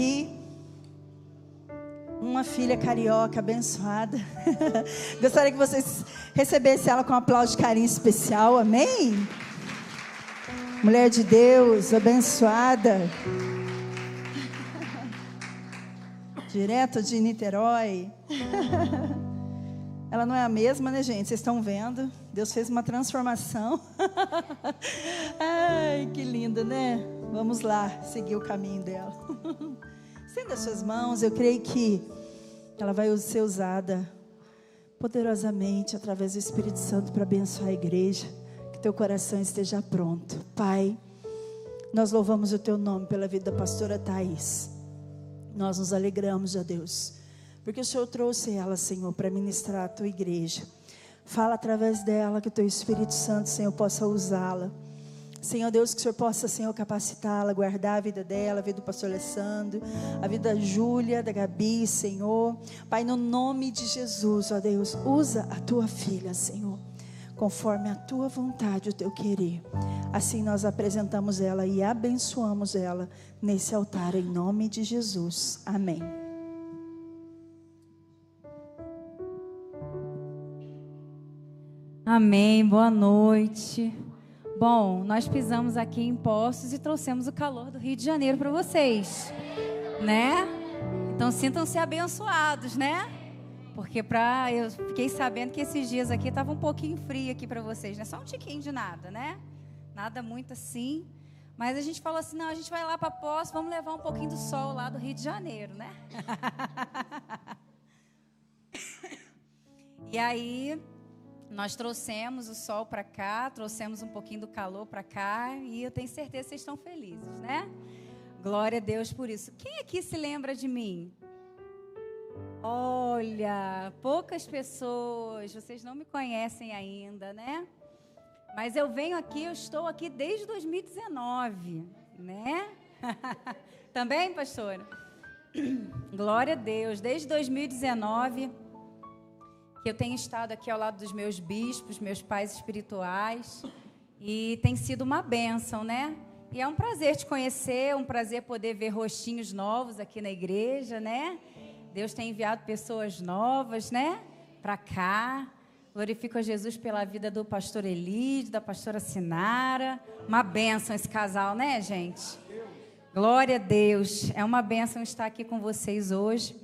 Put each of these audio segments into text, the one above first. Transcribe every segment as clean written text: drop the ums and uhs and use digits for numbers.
aqui uma filha carioca abençoada. Gostaria que vocês recebessem ela com um aplauso de carinho especial, amém? Mulher de Deus, abençoada. Direto de Niterói. Ela não é a mesma, né, gente? Vocês estão vendo? Deus fez uma transformação. Ai, que linda, né? Vamos lá, seguir o caminho dela. Estenda as suas mãos. Eu creio que ela vai ser usada poderosamente através do Espírito Santo para abençoar a igreja. Que teu coração esteja pronto. Pai, nós louvamos o teu nome pela vida da pastora Thaís. Nós nos alegramos, ó Deus, porque o Senhor trouxe ela, Senhor, para ministrar a tua igreja. Fala através dela, que o teu Espírito Santo, Senhor, possa usá-la. Senhor Deus, que o Senhor possa, Senhor, capacitá-la, guardar a vida dela, a vida do pastor Alessandro, a vida da Júlia, da Gabi, Senhor. Pai, no nome de Jesus, ó Deus, usa a tua filha, Senhor, conforme a tua vontade, o teu querer. Assim nós apresentamos ela e abençoamos ela nesse altar, em nome de Jesus. Amém. Amém, boa noite. Bom, nós pisamos aqui em Poços e trouxemos o calor do Rio de Janeiro para vocês, né? Então sintam-se abençoados, né? Porque eu fiquei sabendo que esses dias aqui estava um pouquinho frio aqui para vocês, né? Só um tiquinho de nada, né? Nada muito assim. Mas a gente falou assim, não, a gente vai lá para Poços, vamos levar um pouquinho do sol lá do Rio de Janeiro, né? E aí nós trouxemos o sol para cá, trouxemos um pouquinho do calor para cá, e eu tenho certeza que vocês estão felizes, né? Glória a Deus por isso. Quem aqui se lembra de mim? Olha, poucas pessoas, vocês não me conhecem ainda, né? Mas eu venho aqui, eu estou aqui desde 2019, né? Também, pastora? Glória a Deus, desde 2019... que eu tenho estado aqui ao lado dos meus bispos, meus pais espirituais, e tem sido uma bênção, né? E é um prazer te conhecer, um prazer poder ver rostinhos novos aqui na igreja, né? Deus tem enviado pessoas novas, né? Para cá. Glorifico a Jesus pela vida do pastor Elídio, da pastora Sinara. Uma bênção esse casal, né, gente? Glória a Deus. É uma bênção estar aqui com vocês hoje.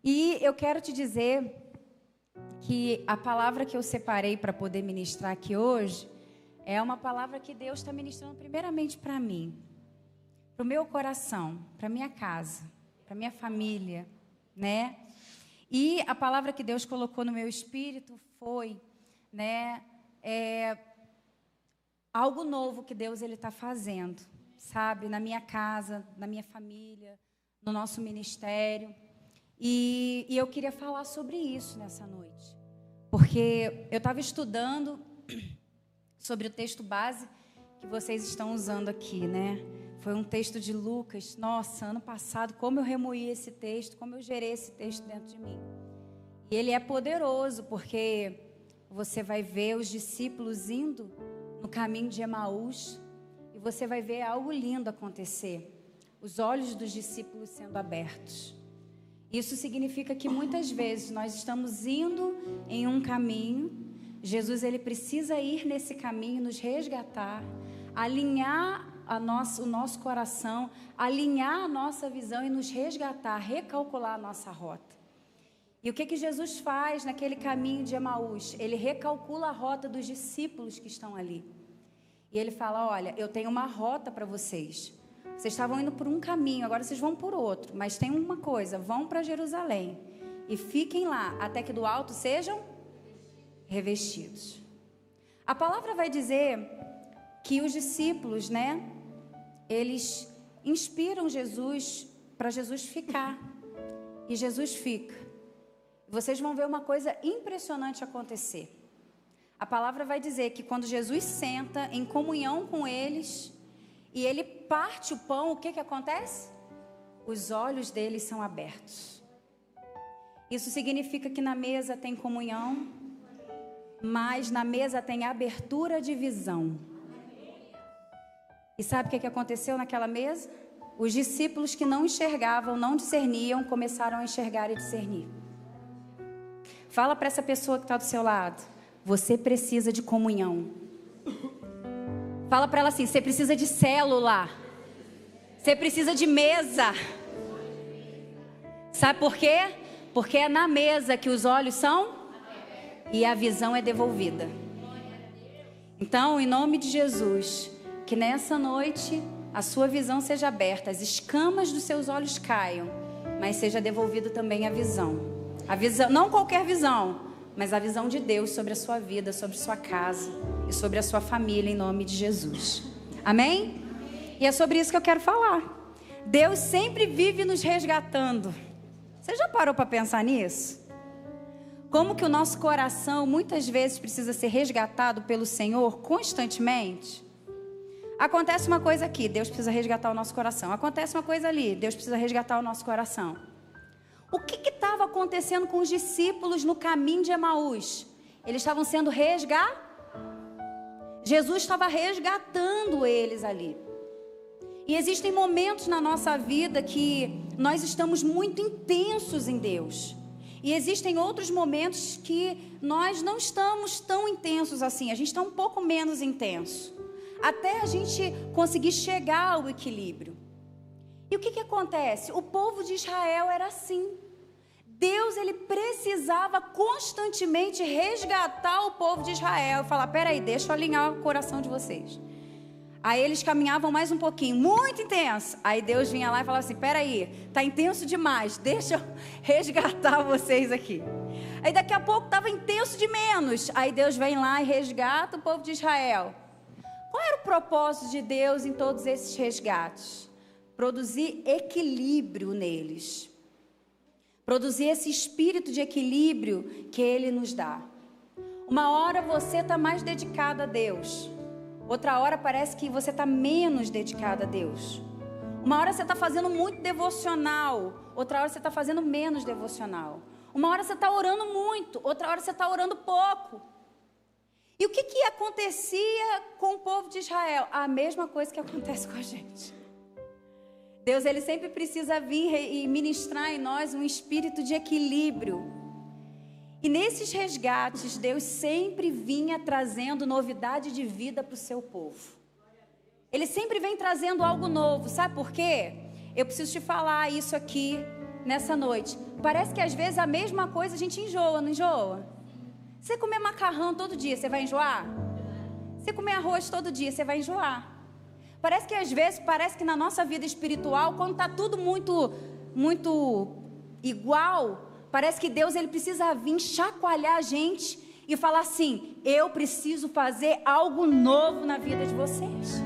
E eu quero te dizer que a palavra que eu separei para poder ministrar aqui hoje é uma palavra que Deus está ministrando primeiramente para mim, para o meu coração, para a minha casa, para a minha família, né? E a palavra que Deus colocou no meu espírito foi, né, algo novo que Deus está fazendo, sabe? Na minha casa, na minha família, no nosso ministério. E eu queria falar sobre isso nessa noite, porque eu estava estudando sobre o texto base que vocês estão usando aqui, né? Foi um texto de Lucas. Nossa, ano passado, como eu remoí esse texto, como eu gerei esse texto dentro de mim. E ele é poderoso, porque você vai ver os discípulos indo no caminho de Emaús, e você vai ver algo lindo acontecer. Os olhos dos discípulos sendo abertos. Isso significa que muitas vezes nós estamos indo em um caminho, Jesus ele precisa ir nesse caminho, nos resgatar, alinhar o nosso coração, alinhar a nossa visão e nos resgatar, recalcular a nossa rota. E o que Jesus faz naquele caminho de Emaús? Ele recalcula a rota dos discípulos que estão ali. E ele fala, olha, eu tenho uma rota para vocês. Vocês estavam indo por um caminho, agora vocês vão por outro. Mas tem uma coisa, vão para Jerusalém e fiquem lá até que do alto sejam revestidos. A palavra vai dizer que os discípulos, né, eles inspiram Jesus para Jesus ficar. E Jesus fica. Vocês vão ver uma coisa impressionante acontecer. A palavra vai dizer que quando Jesus senta em comunhão com eles e ele parte o pão, o que acontece? Os olhos deles são abertos. Isso significa que na mesa tem comunhão, mas na mesa tem abertura de visão. E sabe o que aconteceu naquela mesa? os discípulos que não enxergavam, não discerniam, começaram a enxergar e discernir. Fala para essa pessoa que está do seu lado: você precisa de comunhão. Fala para ela assim: você precisa de célula. Você precisa de mesa. Sabe por quê? Porque é na mesa que os olhos são e a visão é devolvida. Então, em nome de Jesus, que nessa noite a sua visão seja aberta, as escamas dos seus olhos caiam, mas seja devolvido também a visão. A visão, não qualquer visão, mas a visão de Deus sobre a sua vida, sobre a sua casa e sobre a sua família, em nome de Jesus. Amém? E é sobre isso que eu quero falar. Deus sempre vive nos resgatando. Você já parou para pensar nisso? Como que o nosso coração muitas vezes precisa ser resgatado pelo Senhor constantemente? Acontece uma coisa aqui, Deus precisa resgatar o nosso coração. Acontece uma coisa ali, Deus precisa resgatar o nosso coração. O que estava acontecendo com os discípulos no caminho de Emaús? Eles estavam sendo resgatados. Jesus estava resgatando eles ali. E existem momentos na nossa vida que nós estamos muito intensos em Deus. E existem outros momentos que nós não estamos tão intensos assim. A gente está um pouco menos intenso. Até a gente conseguir chegar ao equilíbrio. E o que acontece? O povo de Israel era assim. Deus, ele precisava constantemente resgatar o povo de Israel. E falar: peraí, deixa eu alinhar o coração de vocês. Aí eles caminhavam mais um pouquinho, muito intenso. Aí Deus vinha lá e falava assim: peraí, tá intenso demais, deixa eu resgatar vocês aqui. Aí daqui a pouco estava intenso de menos. Aí Deus vem lá e resgata o povo de Israel. Qual era o propósito de Deus em todos esses resgates? Produzir equilíbrio neles. Produzir esse espírito de equilíbrio que Ele nos dá. Uma hora você está mais dedicado a Deus. Outra hora parece que você está menos dedicado a Deus. Uma hora você está fazendo muito devocional. Outra hora você está fazendo menos devocional. Uma hora você está orando muito. Outra hora você está orando pouco. E o que acontecia com o povo de Israel? A mesma coisa que acontece com a gente. Deus, ele sempre precisa vir e ministrar em nós um espírito de equilíbrio. E nesses resgates, Deus sempre vinha trazendo novidade de vida para o seu povo. Ele sempre vem trazendo algo novo. Sabe por quê? Eu preciso te falar isso aqui nessa noite. Parece que às vezes a mesma coisa a gente enjoa, não enjoa? Você comer macarrão todo dia, você vai enjoar? Você comer arroz todo dia, você vai enjoar? Parece que às vezes, parece que na nossa vida espiritual, quando está tudo muito igual, parece que Deus, ele precisa vir chacoalhar a gente e falar assim: eu preciso fazer algo novo na vida de vocês.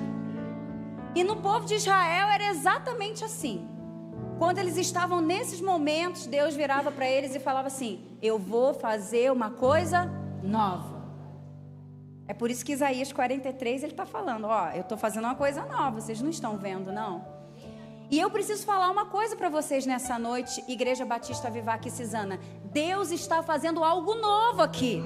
E no povo de Israel era exatamente assim. Quando eles estavam nesses momentos, Deus virava para eles e falava assim: eu vou fazer uma coisa nova. É por isso que Isaías 43, ele está falando: ó, eu estou fazendo uma coisa nova, vocês não estão vendo, não? E eu preciso falar uma coisa para vocês nessa noite, Igreja Batista Vivac Cisana. Deus está fazendo algo novo aqui.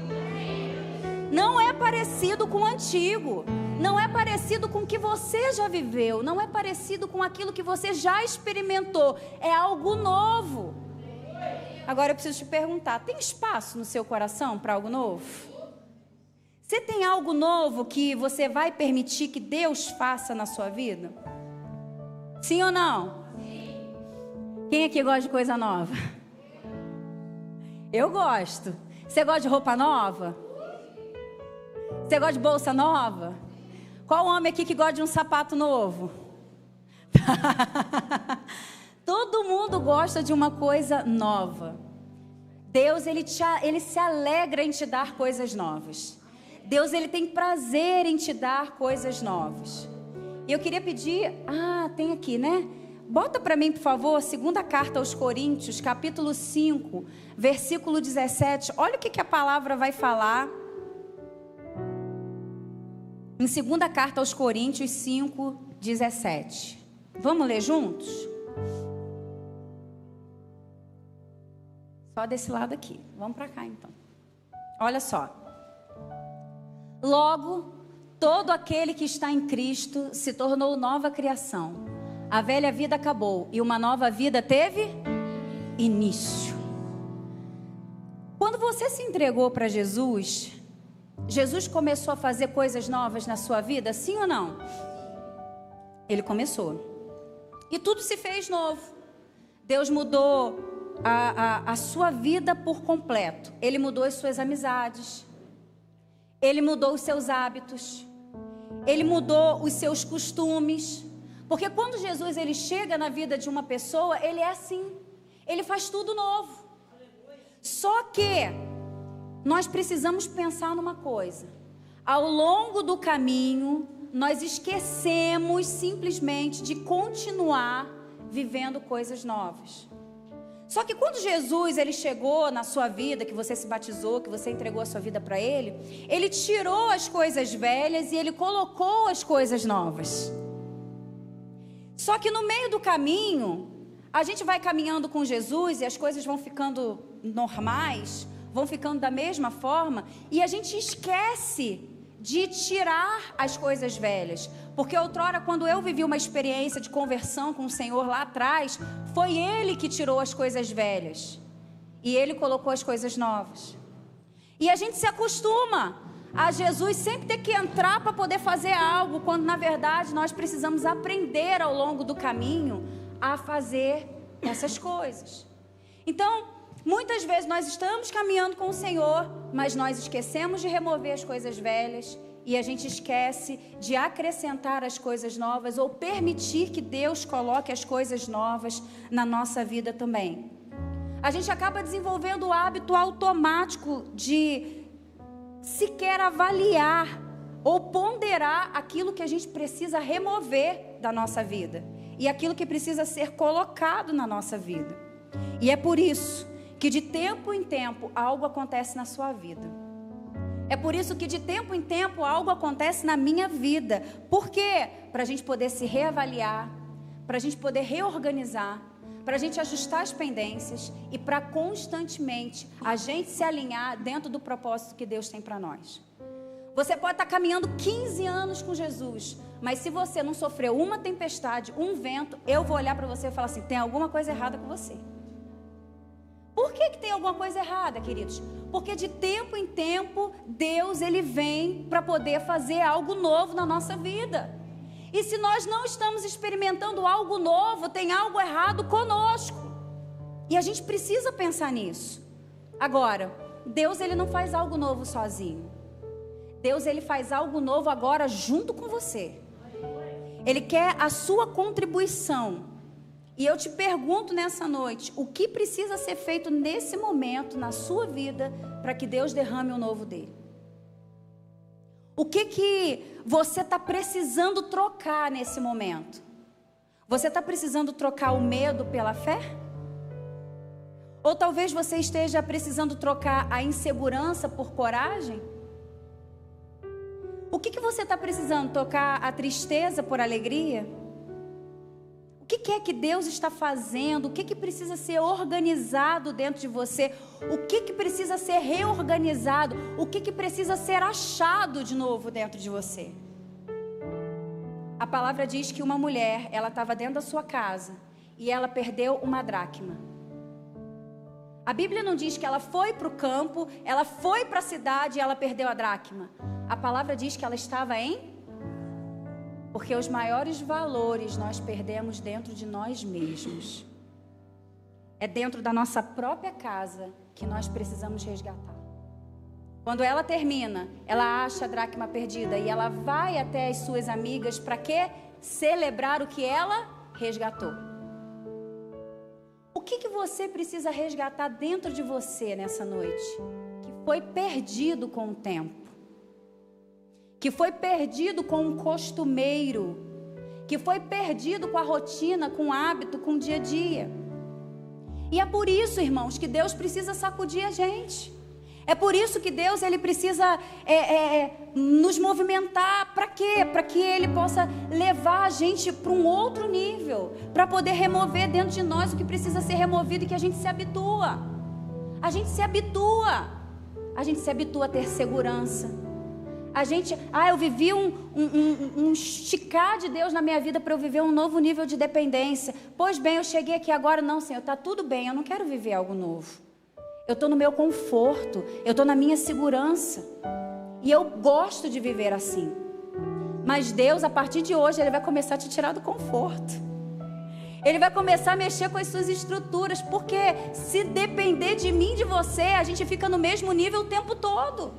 Não é parecido com o antigo. Não é parecido com o que você já viveu. Não é parecido com aquilo que você já experimentou. É algo novo. Agora eu preciso te perguntar: tem espaço no seu coração para algo novo? Você tem algo novo que você vai permitir que Deus faça na sua vida? Sim ou não? Sim. Quem aqui gosta de coisa nova? Eu gosto. Você gosta de roupa nova? Você gosta de bolsa nova? Qual homem aqui que gosta de um sapato novo? Todo mundo gosta de uma coisa nova. Deus, ele se alegra em te dar coisas novas. Deus, ele tem prazer em te dar coisas novas. E eu queria pedir, tem aqui, né? Bota para mim, por favor, segunda carta aos Coríntios, capítulo 5, versículo 17. Olha o que a palavra vai falar. Em segunda carta aos Coríntios 5, 17. Vamos ler juntos? Só desse lado aqui. Vamos para cá, então. Olha só. Logo, todo aquele que está em Cristo se tornou nova criação. a velha vida acabou e uma nova vida teve início. Quando você se entregou para Jesus, Jesus começou a fazer coisas novas na sua vida, sim ou não? Ele começou. E tudo se fez novo. Deus mudou a sua vida por completo. Ele mudou as suas amizades. Ele mudou os seus hábitos. Ele mudou os seus costumes. Porque quando Jesus ele chega na vida de uma pessoa, ele é assim. Ele faz tudo novo. Só que nós precisamos pensar numa coisa. Ao longo do caminho, nós esquecemos simplesmente de continuar vivendo coisas novas. Só que quando Jesus ele chegou na sua vida, que você se batizou, que você entregou a sua vida para Ele, Ele tirou as coisas velhas e Ele colocou as coisas novas. Só que no meio do caminho, a gente vai caminhando com Jesus e as coisas vão ficando normais, vão ficando da mesma forma, e a gente esquece de tirar as coisas velhas. Porque outrora, quando eu vivi uma experiência de conversão com o Senhor lá atrás, foi Ele que tirou as coisas velhas e Ele colocou as coisas novas. E a gente se acostuma a Jesus sempre ter que entrar para poder fazer algo, quando na verdade nós precisamos aprender ao longo do caminho a fazer essas coisas. Então, muitas vezes nós estamos caminhando com o Senhor, mas nós esquecemos de remover as coisas velhas e a gente esquece de acrescentar as coisas novas ou permitir que Deus coloque as coisas novas na nossa vida também. A gente acaba desenvolvendo o hábito automático de sequer avaliar ou ponderar aquilo que a gente precisa remover da nossa vida e aquilo que precisa ser colocado na nossa vida. E é por isso que de tempo em tempo algo acontece na sua vida. É por isso que de tempo em tempo algo acontece na minha vida. Por quê? Para a gente poder se reavaliar, para a gente poder reorganizar, para a gente ajustar as pendências e para constantemente a gente se alinhar dentro do propósito que Deus tem para nós. Você pode estar caminhando 15 anos com Jesus, mas se você não sofreu uma tempestade, um vento, eu vou olhar para você e falar assim, tem alguma coisa errada com você. Por que tem alguma coisa errada, queridos? Porque de tempo em tempo, Deus ele vem para poder fazer algo novo na nossa vida. E se nós não estamos experimentando algo novo, tem algo errado conosco. E a gente precisa pensar nisso. Agora, Deus ele não faz algo novo sozinho. Deus ele faz algo novo agora junto com você. Ele quer a sua contribuição. E eu te pergunto nessa noite, o que precisa ser feito nesse momento na sua vida para que Deus derrame o novo dele? O que você está precisando trocar nesse momento? Você está precisando trocar o medo pela fé? Ou talvez você esteja precisando trocar a insegurança por coragem? O que você está precisando? Trocar a tristeza por alegria? O que é que Deus está fazendo? O que precisa ser organizado dentro de você? O que precisa ser reorganizado? O que precisa ser achado de novo dentro de você? A palavra diz que uma mulher, ela estava dentro da sua casa e ela perdeu uma dracma. A Bíblia não diz que ela foi para o campo, ela foi para a cidade e ela perdeu a dracma. A palavra diz que ela estava porque os maiores valores nós perdemos dentro de nós mesmos. É dentro da nossa própria casa que nós precisamos resgatar. Quando ela termina, ela acha a dracma perdida e ela vai até as suas amigas para quê? Celebrar o que ela resgatou. O que você precisa resgatar dentro de você nessa noite? Que foi perdido com o tempo. Que foi perdido com um costumeiro, que foi perdido com a rotina, com o hábito, com o dia a dia. E é por isso, irmãos, que Deus precisa sacudir a gente. É por isso que Deus ele precisa nos movimentar. Para quê? Para que Ele possa levar a gente para um outro nível, para poder remover dentro de nós o que precisa ser removido e que a gente se habitua. A gente se habitua a ter segurança. Eu vivi um esticar de Deus na minha vida para eu viver um novo nível de dependência. Pois bem, eu cheguei aqui agora, não, Senhor, está tudo bem, eu não quero viver algo novo. Eu estou no meu conforto, eu estou na minha segurança. E eu gosto de viver assim. Mas Deus, a partir de hoje, Ele vai começar a te tirar do conforto. Ele vai começar a mexer com as suas estruturas, porque se depender de mim, de você, a gente fica no mesmo nível o tempo todo.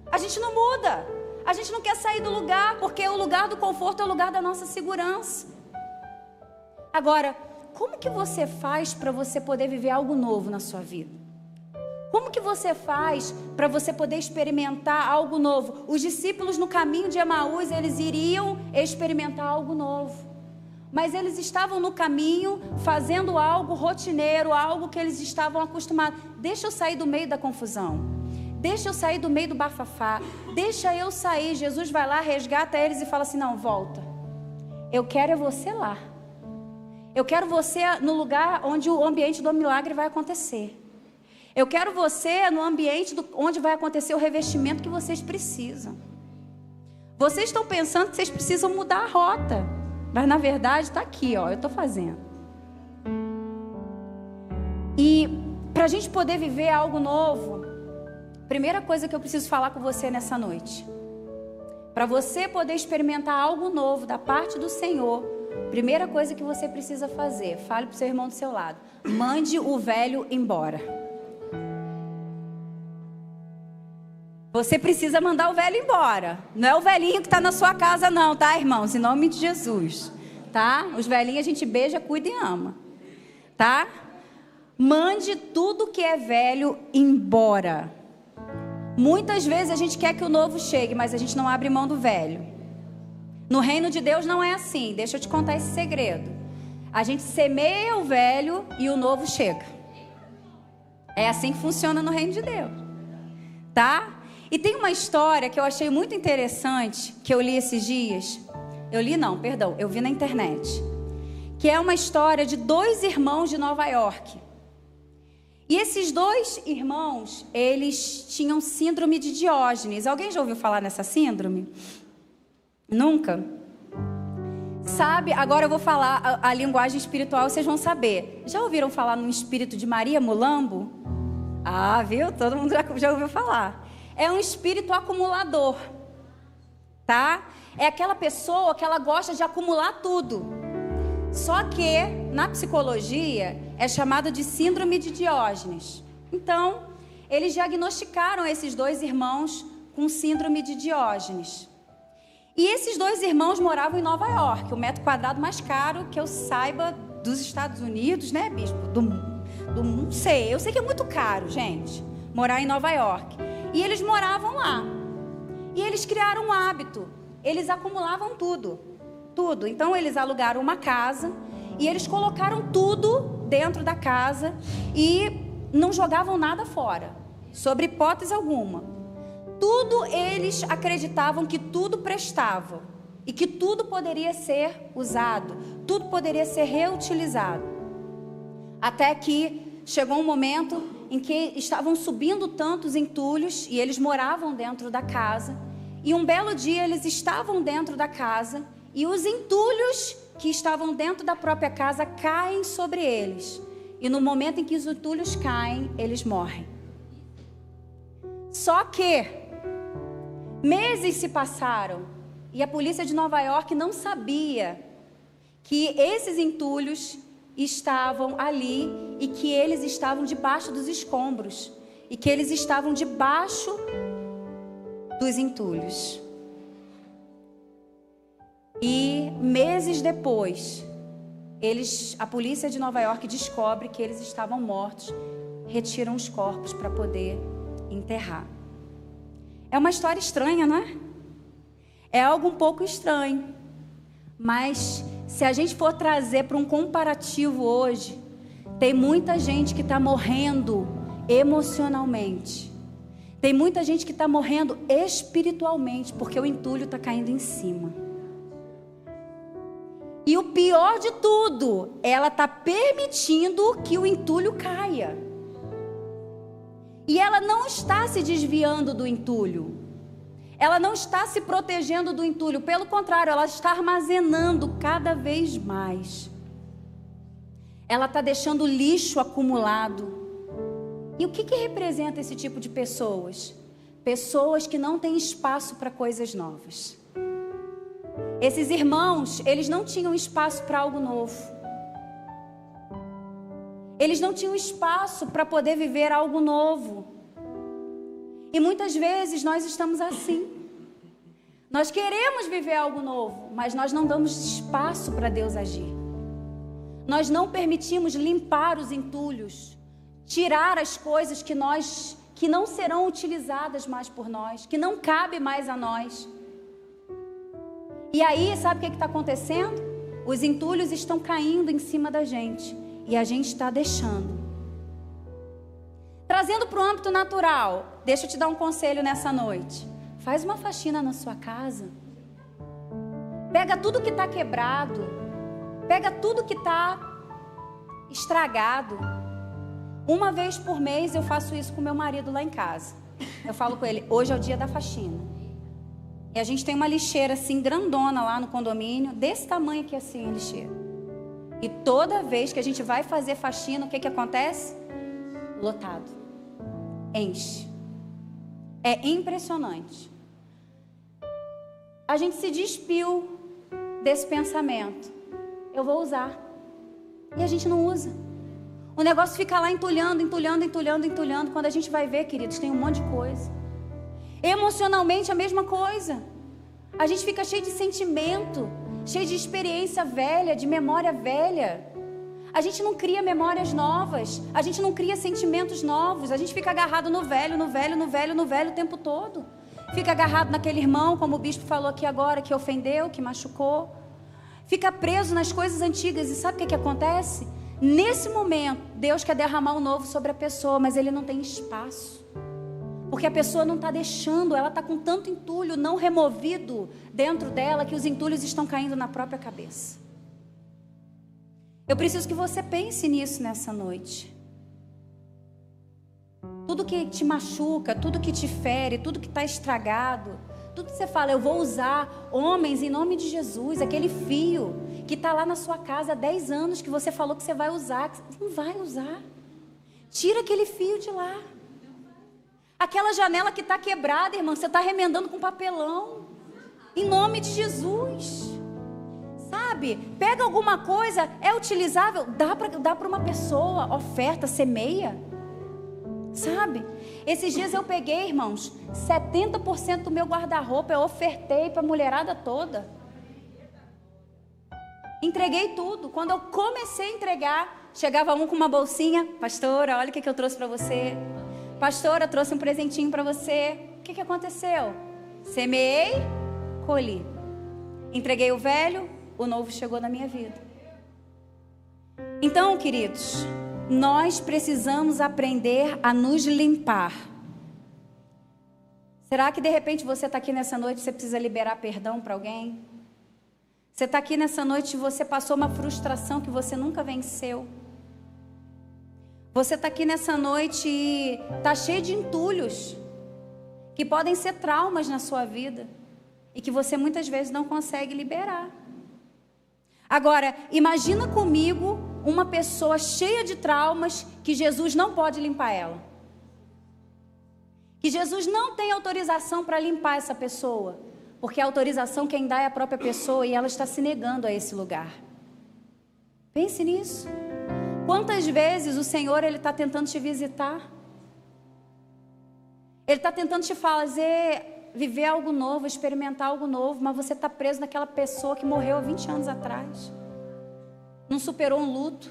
A gente não muda, a gente não quer sair do lugar, porque o lugar do conforto é o lugar da nossa segurança. Agora, como que você faz para você poder viver algo novo na sua vida? Como que você faz para você poder experimentar algo novo? Os discípulos no caminho de Emaús, eles iriam experimentar algo novo. Mas eles estavam no caminho fazendo algo rotineiro, algo que eles estavam acostumados. Deixa eu sair do meio da confusão. Deixa eu sair do meio do bafafá. Deixa eu sair. Jesus vai lá, resgata eles e fala assim, não, volta. Eu quero é você lá. Eu quero você no lugar onde o ambiente do milagre vai acontecer. Eu quero você no ambiente onde vai acontecer o revestimento que vocês precisam. Vocês estão pensando que vocês precisam mudar a rota. Mas na verdade está aqui, ó, eu estou fazendo. E para a gente poder viver algo novo, primeira coisa que eu preciso falar com você nessa noite. Para você poder experimentar algo novo da parte do Senhor, primeira coisa que você precisa fazer, fale para o seu irmão do seu lado, mande o velho embora. Você precisa mandar o velho embora. Não é o velhinho que está na sua casa não, tá, irmãos? Em nome de Jesus, tá? Os velhinhos a gente beija, cuida e ama, tá? Mande tudo que é velho embora. Muitas vezes a gente quer que o novo chegue, mas a gente não abre mão do velho. No reino de Deus não é assim. Deixa eu te contar esse segredo. A gente semeia o velho e o novo chega. É assim que funciona no reino de Deus, tá? E tem uma história que eu achei muito interessante, que eu li esses dias. Eu vi na internet. Que é uma história de 2 irmãos de Nova York. E esses 2 irmãos, eles tinham síndrome de Diógenes. Alguém já ouviu falar nessa síndrome? Nunca? Sabe, agora eu vou falar a linguagem espiritual, vocês vão saber. Já ouviram falar no espírito de Maria Mulambo? Ah, viu? Todo mundo já ouviu falar. É um espírito acumulador, tá? É aquela pessoa que ela gosta de acumular tudo. Só que, na psicologia, é chamado de síndrome de Diógenes. Então, eles diagnosticaram esses 2 irmãos com síndrome de Diógenes. E esses 2 irmãos moravam em Nova York, o metro quadrado mais caro que eu saiba dos Estados Unidos, né, bispo? Não sei, eu sei que é muito caro, gente, morar em Nova York. E eles moravam lá. E eles criaram um hábito. Eles acumulavam tudo. Tudo. Então eles alugaram uma casa e eles colocaram tudo dentro da casa e não jogavam nada fora, sob hipótese alguma. Tudo eles acreditavam que tudo prestava e que tudo poderia ser usado, tudo poderia ser reutilizado. Até que chegou um momento em que estavam subindo tantos entulhos e eles moravam dentro da casa. E um belo dia eles estavam dentro da casa e os entulhos que estavam dentro da própria casa caem sobre eles. E no momento em que os entulhos caem, eles morrem. Só que meses se passaram e a polícia de Nova York não sabia que esses entulhos estavam ali e que eles estavam debaixo dos escombros e que eles estavam debaixo dos entulhos. E meses depois, a polícia de Nova York descobre que eles estavam mortos, retiram os corpos para poder enterrar. É uma história estranha, não é? É algo um pouco estranho, mas se a gente for trazer para um comparativo hoje, tem muita gente que está morrendo emocionalmente. Tem muita gente que está morrendo espiritualmente, porque o entulho está caindo em cima. E o pior de tudo, ela está permitindo que o entulho caia. E ela não está se desviando do entulho. Ela não está se protegendo do entulho, pelo contrário, ela está armazenando cada vez mais. Ela está deixando lixo acumulado. E o que representa esse tipo de pessoas? Pessoas que não têm espaço para coisas novas. Esses irmãos, eles não tinham espaço para algo novo. Eles não tinham espaço para poder viver algo novo. E muitas vezes nós estamos assim. Nós queremos viver algo novo, mas nós não damos espaço para Deus agir. Nós não permitimos limpar os entulhos, tirar as coisas que não serão utilizadas mais por nós, que não cabe mais a nós. E aí, sabe o que está acontecendo? Os entulhos estão caindo em cima da gente e a gente está deixando. Trazendo para o âmbito natural, deixa eu te dar um conselho nessa noite. Faz uma faxina na sua casa. Pega tudo que está quebrado. Pega tudo que está estragado. Uma vez por mês eu faço isso com meu marido lá em casa. Eu falo com ele, hoje é o dia da faxina. E a gente tem uma lixeira assim, grandona lá no condomínio, desse tamanho aqui assim a lixeira. E toda vez que a gente vai fazer faxina, o que acontece? Lotado. Enche. É impressionante. A gente se despiu desse pensamento. Eu vou usar. E a gente não usa. O negócio fica lá entulhando. Quando a gente vai ver, queridos, tem um monte de coisa. Emocionalmente a mesma coisa. A gente fica cheio de sentimento, cheio de experiência velha, de memória velha. A gente não cria memórias novas. A gente não cria sentimentos novos. A gente fica agarrado no velho o tempo todo. Fica agarrado naquele irmão, como o bispo falou aqui agora, que ofendeu, que machucou. Fica preso nas coisas antigas. E sabe o que acontece? Nesse momento, Deus quer derramar o novo sobre a pessoa, mas Ele não tem espaço. Porque a pessoa não está deixando, ela está com tanto entulho não removido dentro dela, que os entulhos estão caindo na própria cabeça. Eu preciso que você pense nisso nessa noite. Tudo que te machuca, tudo que te fere, tudo que está estragado, tudo que você fala, eu vou usar, homens, em nome de Jesus, aquele fio que está lá na sua casa há 10 anos, que você falou que você vai usar, que você não vai usar. Tira aquele fio de lá. Aquela janela que está quebrada, irmão, você está remendando com papelão. Em nome de Jesus. Sabe? Pega alguma coisa, é utilizável, dá para uma pessoa, oferta, semeia. Sabe? Esses dias eu peguei, irmãos, 70% do meu guarda-roupa eu ofertei para a mulherada toda. Entreguei tudo. Quando eu comecei a entregar, chegava um com uma bolsinha. Pastora, olha o que eu trouxe para você. Pastora, trouxe um presentinho para você. O que aconteceu? Semeei, colhi. Entreguei o velho, o novo chegou na minha vida. Então, queridos, nós precisamos aprender a nos limpar. Será que de repente você está aqui nessa noite e você precisa liberar perdão para alguém? Você está aqui nessa noite e você passou uma frustração que você nunca venceu. Você está aqui nessa noite e está cheio de entulhos que podem ser traumas na sua vida e que você muitas vezes não consegue liberar. Agora, imagina comigo uma pessoa cheia de traumas que Jesus não pode limpar ela. Que Jesus não tem autorização para limpar essa pessoa, porque a autorização quem dá é a própria pessoa e ela está se negando a esse lugar. Pense nisso. Quantas vezes o Senhor Ele está tentando te visitar? Ele está tentando te fazer viver algo novo, experimentar algo novo, mas você está preso naquela pessoa que morreu há 20 anos atrás. Não superou um luto,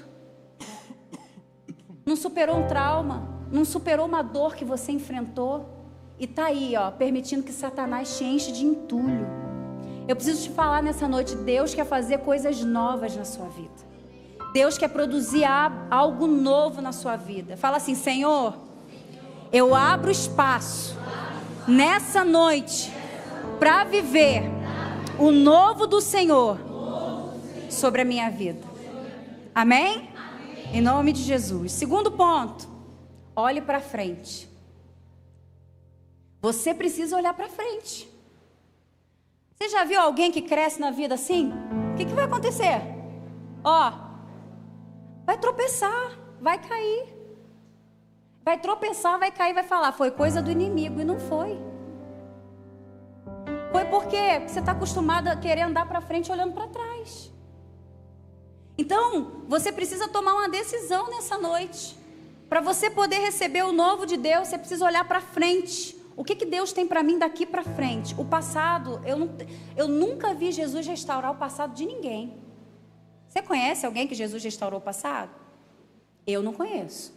não superou um trauma, não superou uma dor que você enfrentou e está aí, ó, permitindo que Satanás te enche de entulho. Eu preciso te falar nessa noite, Deus quer fazer coisas novas na sua vida. Deus quer produzir algo novo na sua vida. Fala assim, Senhor, eu abro espaço nessa noite para viver o novo do Senhor sobre a minha vida. Amém? Em nome de Jesus. Segundo ponto, olhe para frente. Você precisa olhar para frente. Você já viu alguém que cresce na vida assim? O que vai acontecer? Ó, vai tropeçar, vai cair. Vai tropeçar, vai cair, vai falar, foi coisa do inimigo, e não foi. Foi porque você está acostumado a querer andar para frente olhando para trás. Então, você precisa tomar uma decisão nessa noite. Para você poder receber o novo de Deus, você precisa olhar para frente. O que Deus tem para mim daqui para frente? O passado, eu nunca vi Jesus restaurar o passado de ninguém. Você conhece alguém que Jesus restaurou o passado? Eu não conheço.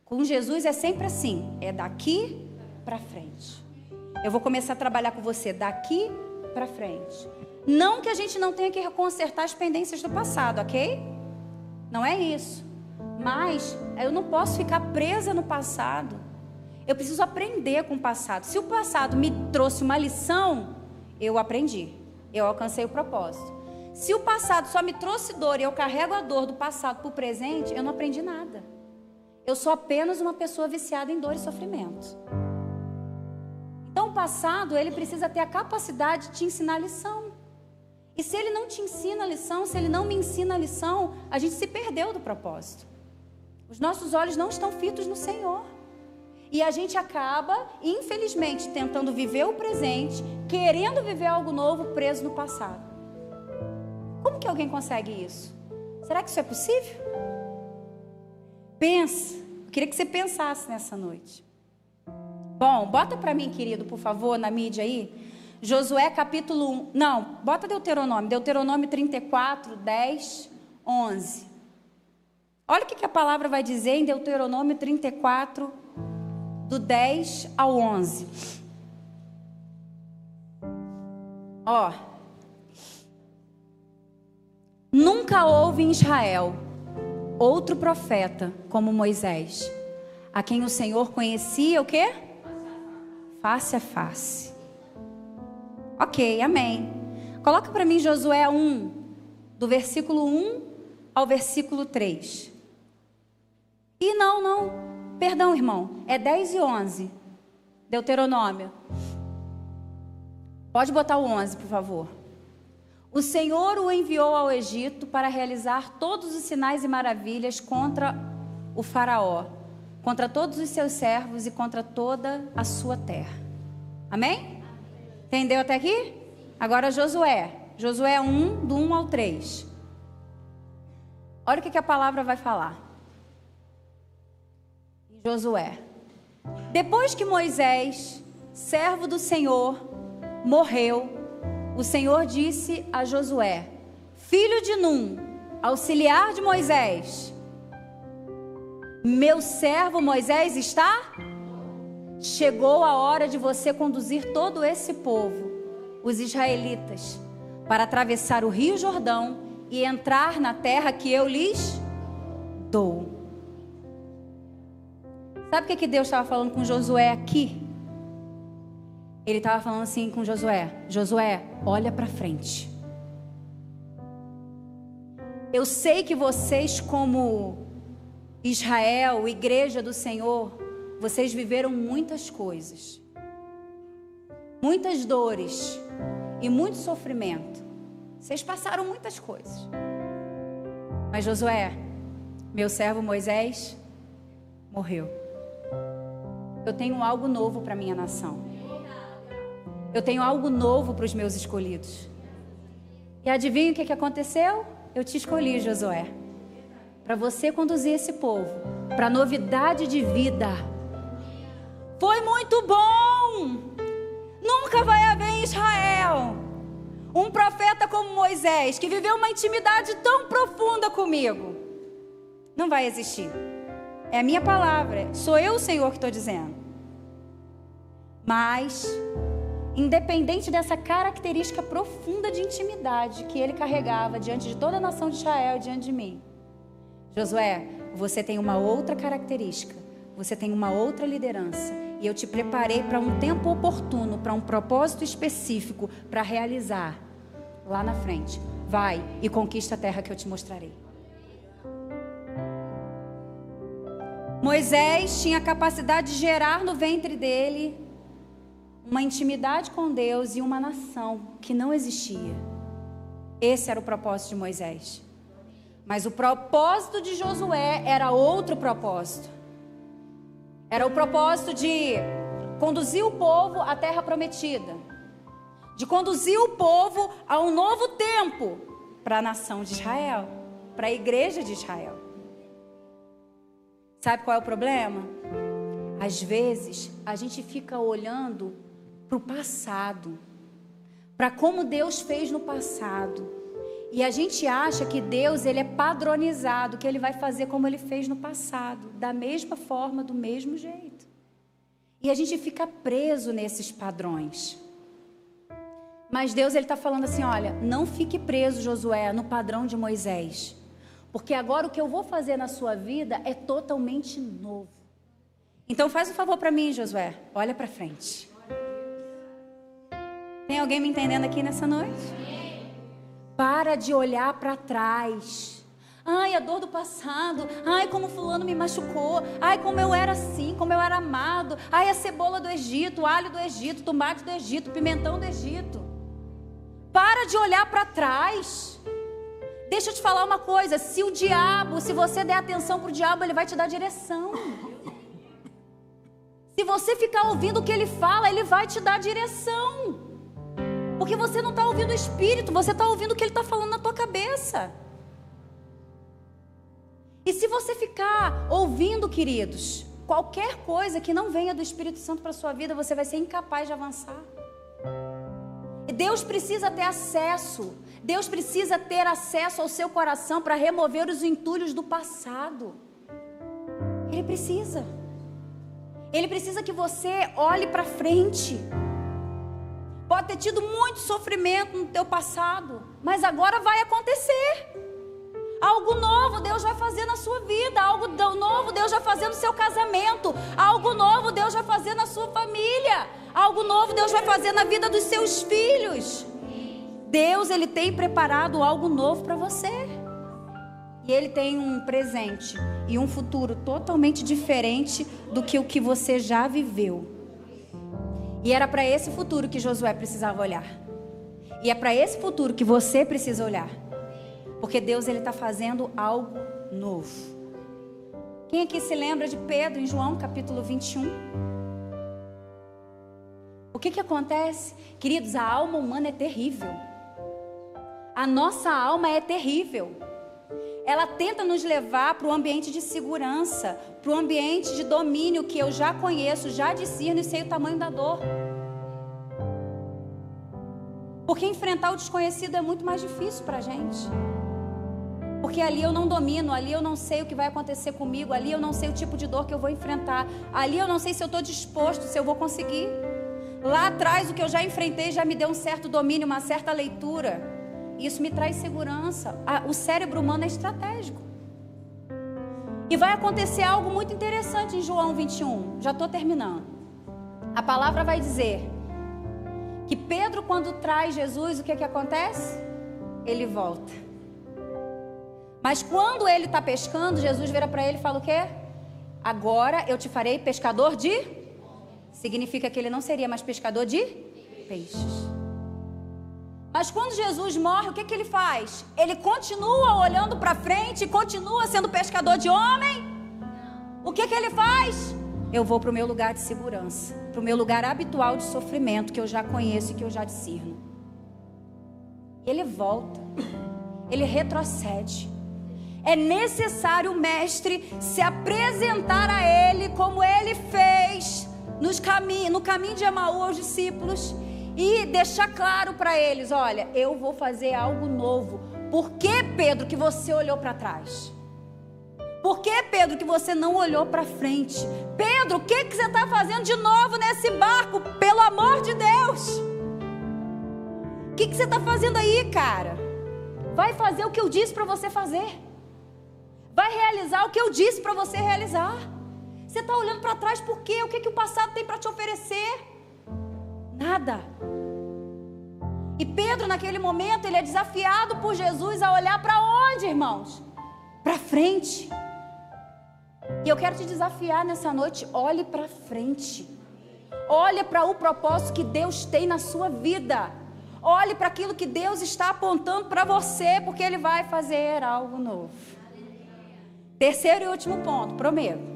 Com Jesus é sempre assim, é daqui para frente. Eu vou começar a trabalhar com você daqui para frente. Não que a gente não tenha que consertar as pendências do passado, ok? Não é isso. Mas eu não posso ficar presa no passado. Eu preciso aprender com o passado. Se o passado me trouxe uma lição, eu aprendi. Eu alcancei o propósito. Se o passado só me trouxe dor e eu carrego a dor do passado para o presente, eu não aprendi nada. Eu sou apenas uma pessoa viciada em dor e sofrimento. Então o passado, ele precisa ter a capacidade de te ensinar a lição. E se ele não te ensina a lição, se ele não me ensina a lição, a gente se perdeu do propósito. Os nossos olhos não estão fitos no Senhor. E a gente acaba, infelizmente, tentando viver o presente, querendo viver algo novo, preso no passado. Como que alguém consegue isso? Será que isso é possível? Pensa. Eu queria que você pensasse nessa noite. Bom, bota para mim, querido, por favor, na mídia aí. Josué capítulo 1. Não, bota Deuteronômio. Deuteronômio 34, 10, 11. Olha o que a palavra vai dizer em Deuteronômio 34, do 10 ao 11. Ó. Nunca houve em Israel outro profeta como Moisés, a quem o Senhor conhecia o quê? Face a face. Ok, amém. Coloca para mim Josué 1, do versículo 1 ao versículo 3. E perdão, irmão, é 10 e 11, Deuteronômio. Pode botar o 11, por favor. O Senhor o enviou ao Egito para realizar todos os sinais e maravilhas contra o faraó, contra todos os seus servos e contra toda a sua terra. Amém? Entendeu até aqui? Agora Josué. Josué 1, do 1 ao 3. Olha o que a palavra vai falar. Josué. Depois que Moisés, servo do Senhor, morreu, o Senhor disse a Josué, filho de Num, auxiliar de Moisés: meu servo Moisés está? Chegou a hora de você conduzir todo esse povo, os israelitas, para atravessar o rio Jordão e entrar na terra que eu lhes dou. Sabe o que Deus estava falando com Josué aqui? Ele estava falando assim com Josué: Josué, olha para frente. Eu sei que vocês, como Israel, igreja do Senhor, vocês viveram muitas coisas, muitas dores e muito sofrimento. Vocês passaram muitas coisas. Mas Josué, meu servo Moisés, morreu. Eu tenho algo novo para minha nação. Eu tenho algo novo para os meus escolhidos. E adivinha o que aconteceu? Eu te escolhi, Josué, para você conduzir esse povo para novidade de vida. Foi muito bom. Nunca vai haver em Israel um profeta como Moisés, que viveu uma intimidade tão profunda comigo. Não vai existir. É a minha palavra. Sou eu, o Senhor, que estou dizendo. Mas, independente dessa característica profunda de intimidade que ele carregava diante de toda a nação de Israel e diante de mim, Josué, você tem uma outra característica, você tem uma outra liderança, e eu te preparei para um tempo oportuno, para um propósito específico, para realizar lá na frente. Vai e conquista a terra que eu te mostrarei. Moisés tinha a capacidade de gerar no ventre dele uma intimidade com Deus e uma nação que não existia. Esse era o propósito de Moisés. Mas o propósito de Josué era outro propósito. Era o propósito de conduzir o povo à terra prometida, de conduzir o povo a um novo tempo para a nação de Israel, para a igreja de Israel. Sabe qual é o problema? Às vezes a gente fica olhando para o passado, para como Deus fez no passado, e a gente acha que Deus, ele é padronizado, que ele vai fazer como ele fez no passado, da mesma forma, do mesmo jeito. E a gente fica preso nesses padrões. Mas Deus, ele está falando assim, olha, não fique preso, Josué, no padrão de Moisés. Porque agora o que eu vou fazer na sua vida é totalmente novo. Então faz um favor para mim, Josué, olha para frente. Tem alguém me entendendo aqui nessa noite? Para de olhar para trás. Ai, a dor do passado. Ai, como fulano me machucou. Ai, como eu era assim, como eu era amado. Ai, a cebola do Egito, o alho do Egito, tomate do Egito, pimentão do Egito. Para de olhar para trás. Deixa eu te falar uma coisa. Se você der atenção para o diabo, ele vai te dar direção. Se você ficar ouvindo o que ele fala, ele vai te dar direção. Porque você não está ouvindo o Espírito, você está ouvindo o que ele está falando na tua cabeça. E se você ficar ouvindo, queridos, qualquer coisa que não venha do Espírito Santo para a sua vida, você vai ser incapaz de avançar. Deus precisa ter acesso. Deus precisa ter acesso ao seu coração para remover os entulhos do passado. Ele precisa. Ele precisa que você olhe para frente. Pode ter tido muito sofrimento no teu passado, mas agora vai acontecer. Algo novo Deus vai fazer na sua vida. Algo novo Deus vai fazer no seu casamento. Algo novo Deus vai fazer na sua família. Algo novo Deus vai fazer na vida dos seus filhos. Deus, ele tem preparado algo novo para você. E ele tem um presente e um futuro totalmente diferente do que o que você já viveu. E era para esse futuro que Josué precisava olhar. E é para esse futuro que você precisa olhar. Porque Deus, ele está fazendo algo novo. Quem aqui se lembra de Pedro em João capítulo 21? O que acontece? Queridos, a alma humana é terrível. A nossa alma é terrível. Ela tenta nos levar para o ambiente de segurança, para o ambiente de domínio que eu já conheço, já discerno e sei o tamanho da dor. Porque enfrentar o desconhecido é muito mais difícil para a gente. Porque ali eu não domino, ali eu não sei o que vai acontecer comigo, ali eu não sei o tipo de dor que eu vou enfrentar, ali eu não sei se eu estou disposto, se eu vou conseguir. Lá atrás o que eu já enfrentei já me deu um certo domínio, uma certa leitura. Isso me traz segurança. O cérebro humano é estratégico. E vai acontecer algo muito interessante em João 21. Já estou terminando. A palavra vai dizer que Pedro, quando traz Jesus, o que acontece? Ele volta. Mas quando ele está pescando, Jesus vira para ele e fala o quê? Agora eu te farei pescador de... Significa que ele não seria mais pescador de peixes. Mas quando Jesus morre, o que ele faz? Ele continua olhando para frente, continua sendo pescador de homem? O que ele faz? Eu vou para o meu lugar de segurança, para o meu lugar habitual de sofrimento, que eu já conheço e que eu já discerno. Ele volta, ele retrocede. É necessário o mestre se apresentar a ele como ele fez no caminho de Emaú aos discípulos, e deixar claro para eles, olha, eu vou fazer algo novo. Por que, Pedro, que você olhou para trás? Por que, Pedro, que você não olhou para frente? Pedro, o que você está fazendo de novo nesse barco? Pelo amor de Deus! O que você está fazendo aí, cara? Vai fazer o que eu disse para você fazer. Vai realizar o que eu disse para você realizar. Você está olhando para trás por quê? O que o passado tem para te oferecer? Nada. E Pedro, naquele momento, ele é desafiado por Jesus a olhar para onde, irmãos? Para frente. E eu quero te desafiar nessa noite, olhe para frente. Olha para o propósito que Deus tem na sua vida. Olhe para aquilo que Deus está apontando para você, porque Ele vai fazer algo novo. Terceiro e último ponto, prometo.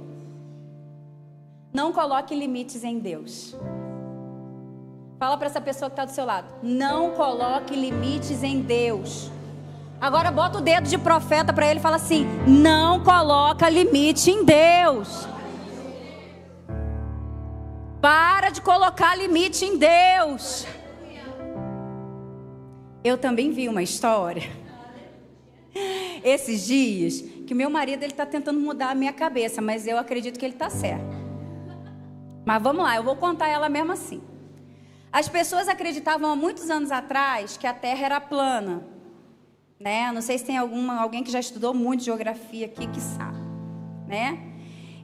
Não coloque limites em Deus. Fala para essa pessoa que está do seu lado. Não coloque limites em Deus. Agora bota o dedo de profeta para ele e fala assim: não coloca limite em Deus. Para de colocar limite em Deus. Eu também vi uma história esses dias que o meu marido está tentando mudar a minha cabeça, mas eu acredito que ele está certo. Mas vamos lá, eu vou contar ela mesmo assim. As pessoas acreditavam há muitos anos atrás que a Terra era plana, né? Não sei se tem alguém que já estudou muito geografia aqui que sabe, né?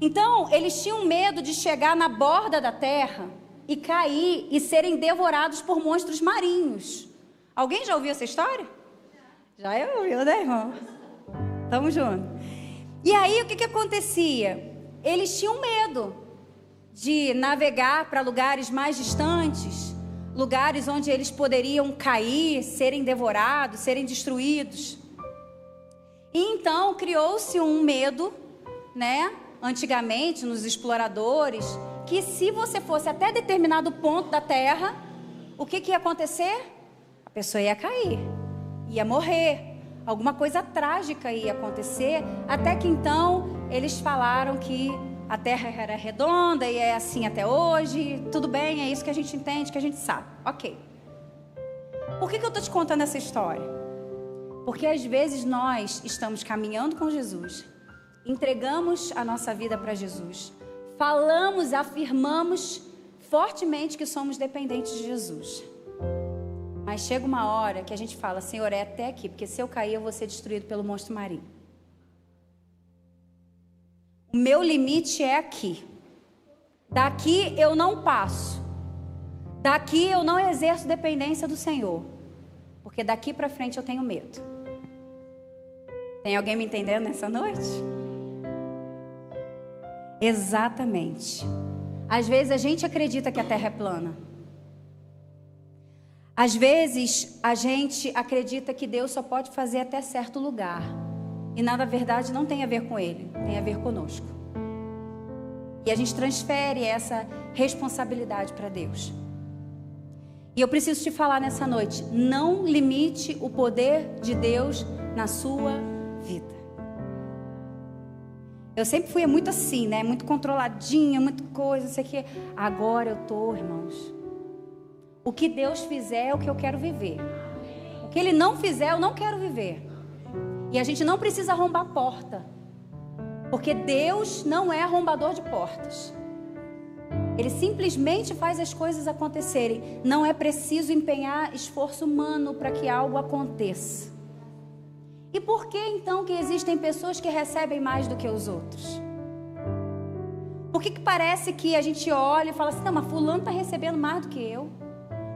Então, eles tinham medo de chegar na borda da Terra e cair e serem devorados por monstros marinhos. Alguém já ouviu essa história? Já ouviu, né, irmão? Tamo junto. E aí, o que acontecia? Eles tinham medo de navegar para lugares mais distantes, lugares onde eles poderiam cair, serem devorados, serem destruídos. E então criou-se um medo, né? Antigamente, nos exploradores, que se você fosse até determinado ponto da Terra, o que ia acontecer? A pessoa ia cair, ia morrer, alguma coisa trágica ia acontecer, até que então eles falaram que a Terra era redonda e é assim até hoje. Tudo bem, é isso que a gente entende, que a gente sabe. Ok. Por que eu estou te contando essa história? Porque às vezes nós estamos caminhando com Jesus, entregamos a nossa vida para Jesus, falamos, afirmamos fortemente que somos dependentes de Jesus. Mas chega uma hora que a gente fala: Senhor, é até aqui, porque se eu cair eu vou ser destruído pelo monstro marinho. O meu limite é aqui. Daqui eu não passo. Daqui eu não exerço dependência do Senhor. Porque daqui para frente eu tenho medo. Tem alguém me entendendo nessa noite? Exatamente. Às vezes a gente acredita que a Terra é plana. Às vezes a gente acredita que Deus só pode fazer até certo lugar. E na verdade não tem a ver com Ele, tem a ver conosco. E a gente transfere essa responsabilidade para Deus. E eu preciso te falar nessa noite: não limite o poder de Deus na sua vida. Eu sempre fui muito assim, né? Muito controladinha, muito coisa, não sei o quê. Agora eu tô, irmãos. O que Deus fizer é o que eu quero viver. O que Ele não fizer, eu não quero viver. E a gente não precisa arrombar porta, porque Deus não é arrombador de portas. Ele simplesmente faz as coisas acontecerem. Não é preciso empenhar esforço humano para que algo aconteça. E por que então que existem pessoas que recebem mais do que os outros? Por que parece que a gente olha e fala assim: não, mas fulano está recebendo mais do que eu.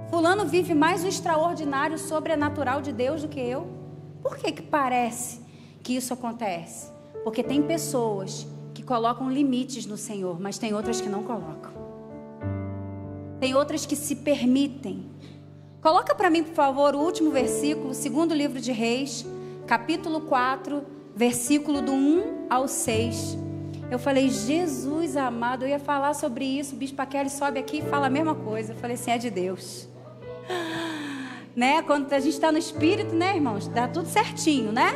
Fulano vive mais o extraordinário, sobrenatural de Deus do que eu. Por que parece que isso acontece? Porque tem pessoas que colocam limites no Senhor, mas tem outras que não colocam. Tem outras que se permitem. Coloca para mim, por favor, o último versículo, segundo livro de Reis, capítulo 4, versículo do 1 ao 6. Eu falei: Jesus amado, eu ia falar sobre isso. O Bispo Kelly sobe aqui e fala a mesma coisa. Eu falei assim: é de Deus. Né? Quando a gente está no Espírito, né, irmãos? Dá tudo certinho, né?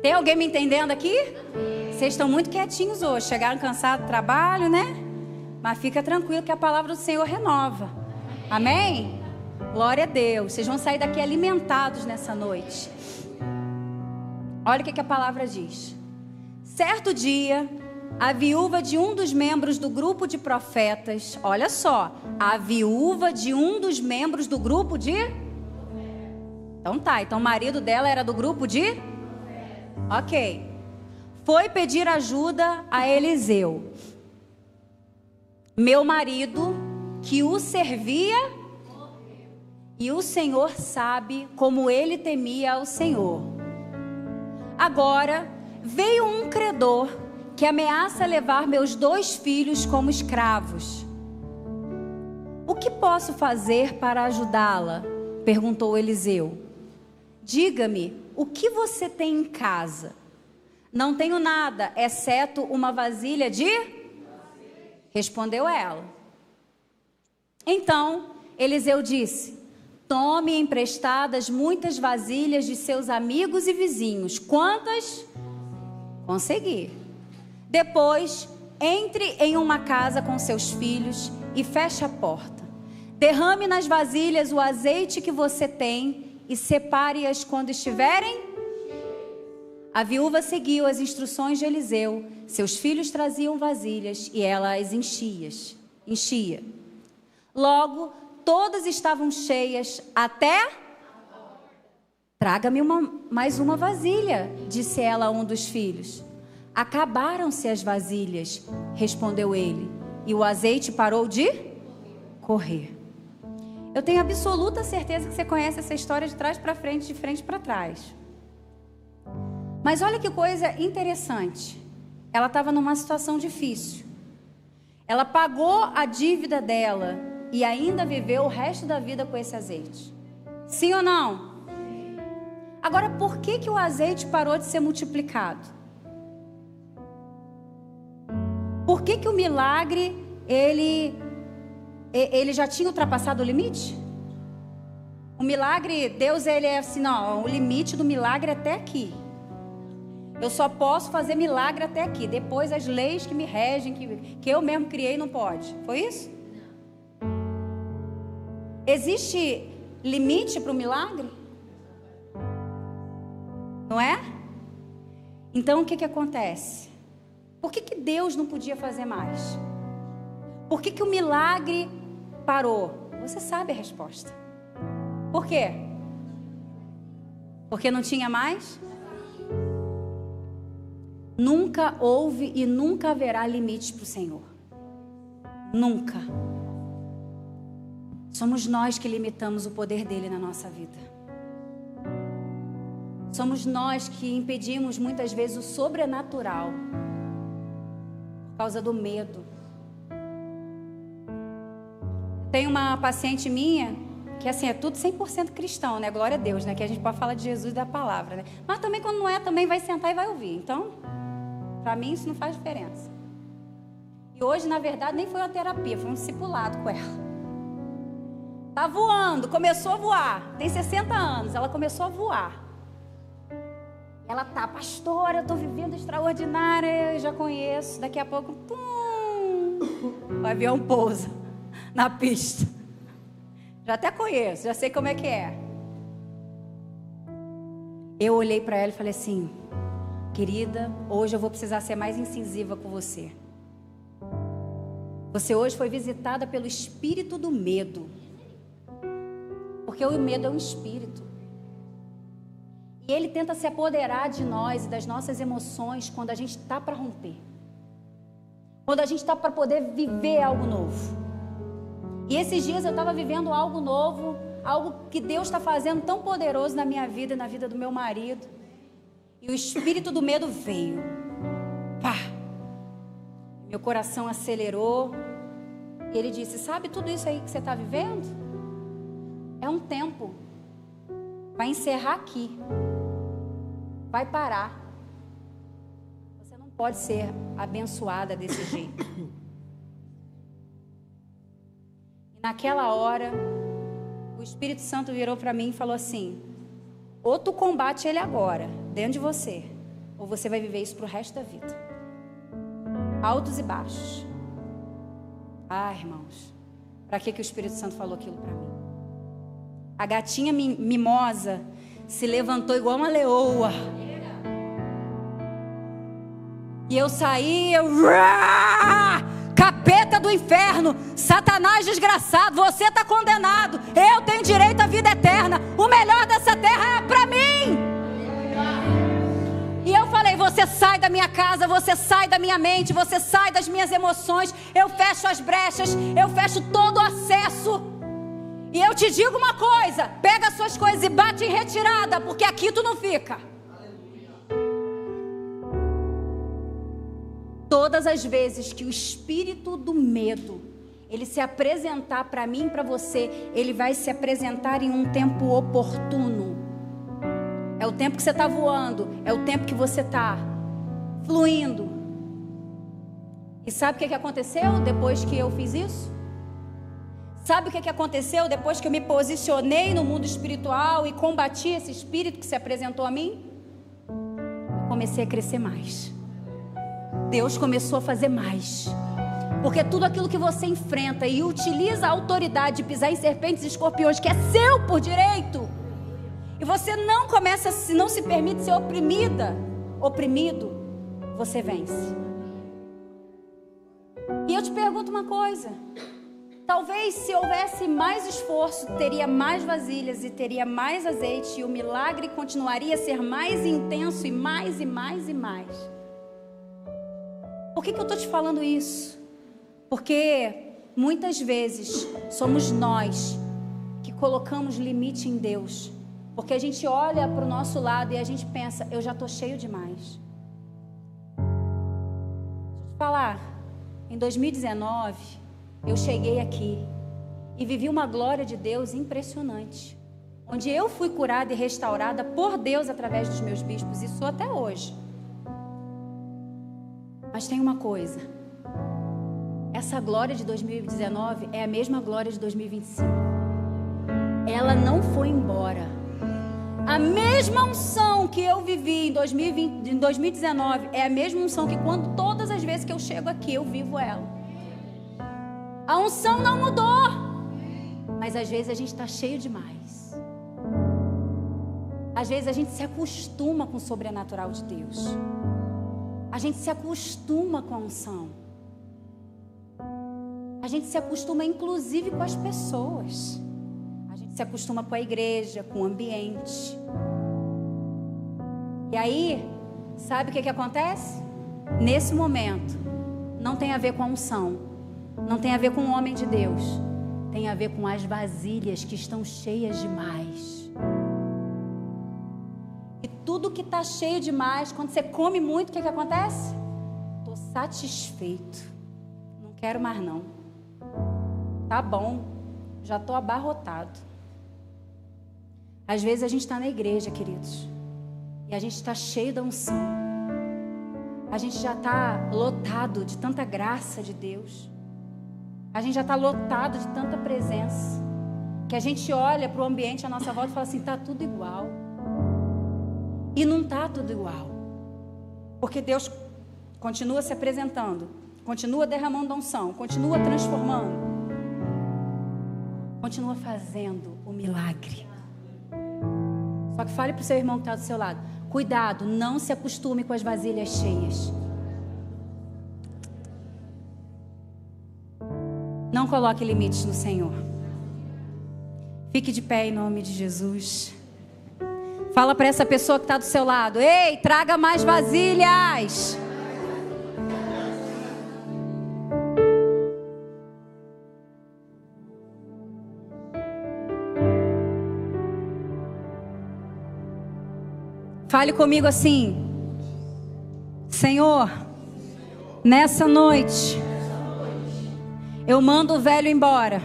Tem alguém me entendendo aqui? Vocês estão muito quietinhos hoje. Chegaram cansados do trabalho, né? Mas fica tranquilo que a palavra do Senhor renova. Amém? Glória a Deus. Vocês vão sair daqui alimentados nessa noite. Olha o que a palavra diz. Certo dia, a viúva de um dos membros do grupo de profetas, olha só, a viúva de um dos membros do grupo de... Então o marido dela era do grupo de... Ok. Foi pedir ajuda a Eliseu. Meu marido, que o servia, e o Senhor sabe como ele temia ao Senhor. Agora veio um credor que ameaça levar meus 2 filhos como escravos. O que posso fazer para ajudá-la? Perguntou Eliseu. Diga-me, o que você tem em casa? Não tenho nada, exceto uma vasilha de... Respondeu ela. Então, Eliseu disse: tome emprestadas muitas vasilhas de seus amigos e vizinhos. Quantas? Conseguir. Depois, entre em uma casa com seus filhos e feche a porta. Derrame nas vasilhas o azeite que você tem e separe-as quando estiverem. A viúva seguiu as instruções de Eliseu. Seus filhos traziam vasilhas e ela as enchia. Logo, todas estavam cheias até... Traga-me mais uma vasilha, disse ela a um dos filhos. Acabaram-se as vasilhas, respondeu ele, e o azeite parou de correr. Eu tenho absoluta certeza que você conhece essa história de trás para frente, de frente para trás. Mas olha que coisa interessante. Ela estava numa situação difícil. Ela pagou a dívida dela e ainda viveu o resto da vida com esse azeite. Sim ou não? Agora, por que o azeite parou de ser multiplicado? Por que o milagre, ele já tinha ultrapassado o limite? O milagre, Deus, ele é assim, não, o limite do milagre é até aqui. Eu só posso fazer milagre até aqui. Depois as leis que me regem, que eu mesmo criei, não pode. Foi isso? Existe limite para o milagre? Não é? Então o que acontece? Por que Deus não podia fazer mais? Por que o milagre parou? Você sabe a resposta. Por quê? Porque não tinha mais? Nunca houve e nunca haverá limites para o Senhor. Nunca. Somos nós que limitamos o poder dele na nossa vida. Somos nós que impedimos muitas vezes o sobrenatural por causa do medo. Tem uma paciente minha que assim, é tudo 100% cristão, né? Glória a Deus, né? Que a gente pode falar de Jesus e da palavra, né? Mas também quando não é, também vai sentar e vai ouvir. Então, para mim isso não faz diferença. E hoje, na verdade, nem foi uma terapia, foi um discipulado com ela. Tá voando, começou a voar. Tem 60 anos, ela começou a voar. Ela tá, pastora, eu tô vivendo extraordinária, eu já conheço. Daqui a pouco, o avião pousa na pista. Já até conheço, já sei como é que é. Eu olhei para ela e falei assim: querida, hoje eu vou precisar ser mais incisiva com você. Você hoje foi visitada pelo espírito do medo. Porque o medo é um espírito. E ele tenta se apoderar de nós e das nossas emoções quando a gente está para romper. Quando a gente está para poder viver algo novo. E esses dias eu estava vivendo algo novo, algo que Deus está fazendo tão poderoso na minha vida e na vida do meu marido. E o espírito do medo veio. Pá! Meu coração acelerou. E ele disse: sabe tudo isso aí que você está vivendo? É um tempo. Vai encerrar aqui. Vai parar. Você não pode ser abençoada desse jeito. E naquela hora, o Espírito Santo virou para mim e falou assim: ou tu combate ele agora, dentro de você, ou você vai viver isso pro resto da vida. Altos e baixos. Ah, irmãos, para que o Espírito Santo falou aquilo para mim? A gatinha mimosa se levantou igual uma leoa. E eu saí, capeta do inferno, Satanás desgraçado, você está condenado. Eu tenho direito à vida eterna. O melhor dessa terra é para mim. E eu falei: você sai da minha casa, você sai da minha mente, você sai das minhas emoções. Eu fecho as brechas, eu fecho todo o acesso. E eu te digo uma coisa: pega as suas coisas e bate em retirada, porque aqui tu não fica. Todas as vezes que o espírito do medo Ele se apresentar para mim e para você, Ele vai se apresentar em um tempo oportuno. É o tempo que você está voando, é o tempo que você está fluindo. E sabe o que aconteceu depois que eu fiz isso? Sabe o que aconteceu depois que eu me posicionei no mundo espiritual e combati esse espírito que se apresentou a mim? Eu comecei a crescer mais. Deus começou a fazer mais. Porque tudo aquilo que você enfrenta e utiliza a autoridade de pisar em serpentes e escorpiões, que é seu por direito, e você não se permite ser oprimido, você vence. E eu te pergunto uma coisa: talvez se houvesse mais esforço, teria mais vasilhas e teria mais azeite, e o milagre continuaria a ser mais intenso e mais e mais e mais. Por que eu estou te falando isso? Porque muitas vezes somos nós que colocamos limite em Deus. Porque a gente olha para o nosso lado e a gente pensa: eu já estou cheio demais. Deixa eu te falar, em 2019, eu cheguei aqui e vivi uma glória de Deus impressionante. Onde eu fui curada e restaurada por Deus através dos meus bispos, e sou até hoje. Mas tem uma coisa: essa glória de 2019 é a mesma glória de 2025. Ela não foi embora. A mesma unção que eu vivi em 2019 é a mesma unção que todas as vezes que eu chego aqui eu vivo ela. A unção não mudou, mas às vezes a gente está cheio demais. Às vezes a gente se acostuma com o sobrenatural de Deus. A gente se acostuma com a unção. A gente se acostuma inclusive com as pessoas. A gente se acostuma com a igreja, com o ambiente. E aí, sabe o que acontece? Nesse momento, não tem a ver com a unção, não tem a ver com o homem de Deus, tem a ver com as vasilhas que estão cheias demais. E tudo que está cheio demais, quando você come muito, o que acontece? Estou satisfeito, não quero mais não. Tá bom, já estou abarrotado. Às vezes a gente está na igreja, queridos, e a gente está cheio da unção. A gente já está lotado de tanta graça de Deus. A gente já está lotado de tanta presença, que a gente olha para o ambiente à nossa volta e fala assim: está tudo igual. E não está tudo igual, porque Deus continua se apresentando, continua derramando a unção, continua transformando, continua fazendo o milagre. Só que fale para o seu irmão que está do seu lado: cuidado, não se acostume com as vasilhas cheias. Não coloque limites no Senhor. Fique de pé em nome de Jesus. Fala para essa pessoa que está do seu lado: ei, traga mais vasilhas. Fale comigo assim: Senhor, nessa noite eu mando o velho embora.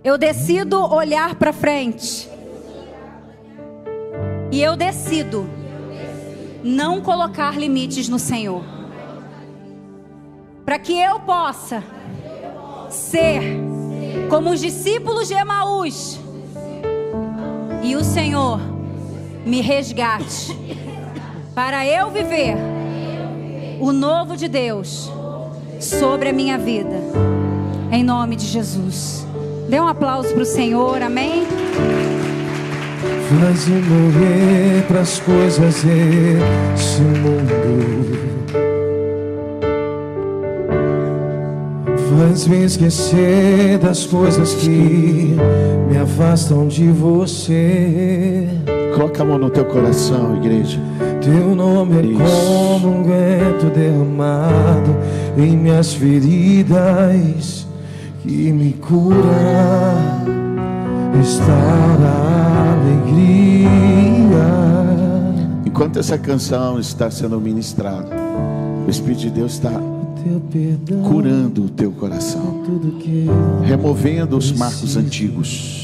Eu decido olhar para frente. E eu decido não colocar limites no Senhor, para que eu possa ser como os discípulos de Emaús e o Senhor me resgate, para eu viver o novo de Deus sobre a minha vida, em nome de Jesus. Dê um aplauso para o Senhor, amém? Faz-me morrer pras coisas desse mundo, faz-me esquecer das coisas que me afastam de você. Coloca a mão no teu coração, igreja. Teu nome é como um vento derramado em minhas feridas, que me cura, restaura a alegria. Enquanto essa canção está sendo ministrada, o Espírito de Deus está teu perdão, curando o teu coração, tudo que eu removendo os marcos antigos,